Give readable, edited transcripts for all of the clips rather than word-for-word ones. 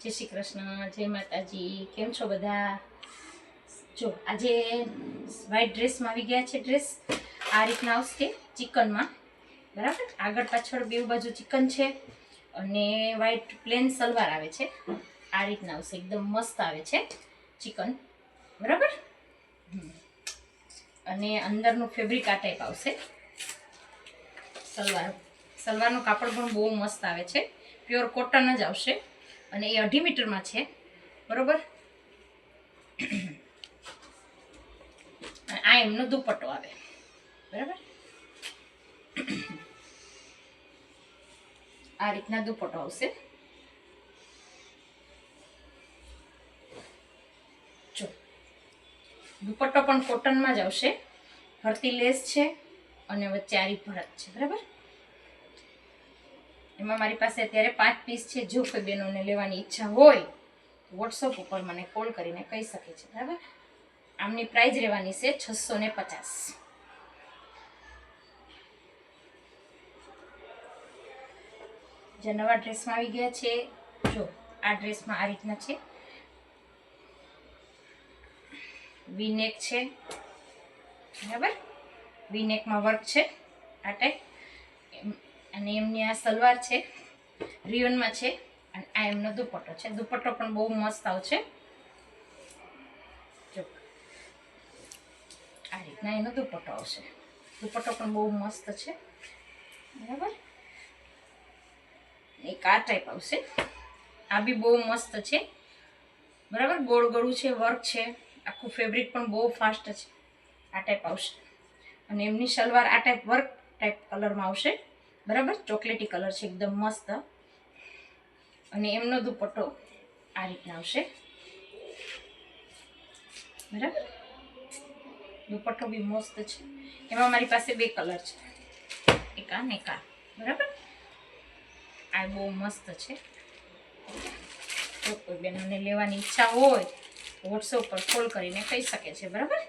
જય શ્રી કૃષ્ણ, જય માતાજી. કેમ છો બધા? જો આજે વ્હાઈટ ડ્રેસમાં આવી ગયા છે. ડ્રેસ આ રીતના આવશે ચિકનમાં, બરાબર. આગળ પાછળ બે બાજુ ચિકન છે અને વ્હાઈટ પ્લેન સલવાર આવે છે. આ રીતના આવશે, એકદમ મસ્ત આવે છે ચિકન, બરાબર. અને અંદરનું ફેબ્રિક આ ટાઈપ આવશે. સલવારનું કાપડ પણ બહુ મસ્ત આવે છે, પ્યોર કોટન જ આવશે અને એ 2.5 મીટરમાં છે, બરોબર. આ એમનો દુપટ્ટો આવે, બરાબર. આ રીતના દુપટ્ટો આવશે. જો દુપટ્ટો પણ કોટનમાં જ આવશે, ફરતી લેસ છે અને વચ્ચે આરી ભરત છે, બરાબર. એમાં મારી પાસે અત્યારે 5 પીસ છે. જો કોઈ બહેનોને લેવાની ઈચ્છા હોય તો વોટ્સઅપ ઉપર મને કોલ કરીને કહી શકે છે, બરાબર. આમની પ્રાઇસ રહેવાની છે 650. જે નવા ડ્રેસમાં આવી ગયા છે, જો આ ડ્રેસમાં આ રીતના છે, વી નેક છે, બરાબર. વી નેકમાં વર્ક છે આ ટાઈપ, અને એમની આ સલવાર છે, રિયોનમાં છે, અને આ એમનો દુપટ્ટો છે. દુપટ્ટો પણ બહુ મસ્ત આવશે. જો આ રીતના એનો દુપટ્ટો આવશે. દુપટ્ટો પણ બહુ મસ્ત છે, બરાબર. એક આ ટાઈપ આવશે, આ બી બહુ મસ્ત છે, બરાબર. ગોળ ગળું છે, વર્ક છે, આખું ફેબ્રિક પણ બહુ ફાસ્ટ છે. આ ટાઈપ આવશે અને એમની સલવાર આ ટાઈપ વર્ક ટાઈપ કલરમાં આવશે, બરાબર. ચોકલેટી કલર છે, એકદમ મસ્ત. અને એમનો દુપટ્ટો આ રીતના આવશે, બરાબર. દુપટ્ટો બી મસ્ત છે. એમાં મારી પાસે 2 કલર છે, એક આ ને એક આ, બરાબર. આ બહુ મસ્ત છે. જો કોઈ બહેનોને લેવાની ઈચ્છા હોય તો વોટ્સએપ પર કોલ કરીને કહી શકે છે, બરાબર.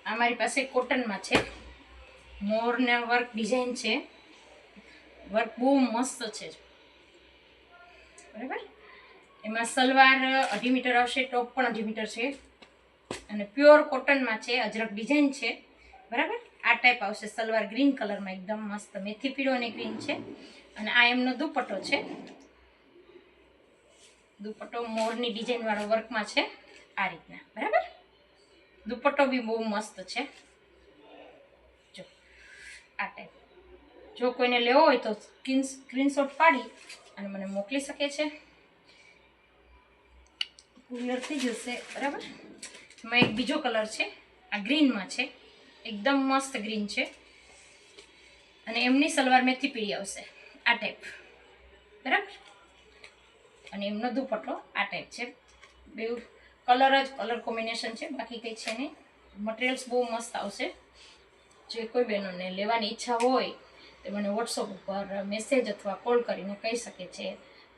આ મારી પાસે કોટનમાં છે, મોરને વર્ક ડિઝાઇન છે, વર્ક બહુ મસ્ત છે, બરાબર. એમાં સલવાર 2.5 મીટર આવશે, ટોપ પણ 2.5 મીટર છે અને પ્યોર કોટનમાં છે, અજરક ડિઝાઇન છે, બરાબર. આ ટાઈપ આવશે સલવાર, ગ્રીન કલરમાં એકદમ મસ્ત મેથી પીળો અને ગ્રીન છે. અને આ એમનો દુપટ્ટો છે. દુપટ્ટો મોરની ડિઝાઇન વાળો વર્કમાં છે, આ રીતના, બરાબર. દુપટ્ટો બી બહુ મસ્ત છે. જો આ ટાઈપ, જો કોઈને લેવો હોય તો સ્ક્રીનશોટ પાડી અને મને મોકલી શકે છે, કુરિયર થઈ જશે, બરાબર. એમાં એક બીજો કલર છે, આ ગ્રીનમાં છે, એકદમ મસ્ત ગ્રીન છે. અને એમની સલવાર મેથી પીળી આવશે, આ ટાઈપ, બરાબર. અને એમનો દુપટ્ટો આ ટાઈપ છે. બે કલર કોમ્બિનેશન છે, બાકી કંઈ છે નહીં. મટીરિયલ્સ બહુ મસ્ત આવશે. જે કોઈ બહેનોને લેવાની ઈચ્છા હોય તો મને વોટ્સઅપ ઉપર મેસેજ અથવા કોલ કરીને કહી શકે છે,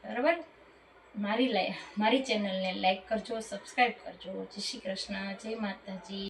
બરાબર. મારી ચેનલને લાઈક કરજો, સબસ્ક્રાઈબ કરજો. જય શ્રી કૃષ્ણ, જય માતાજી.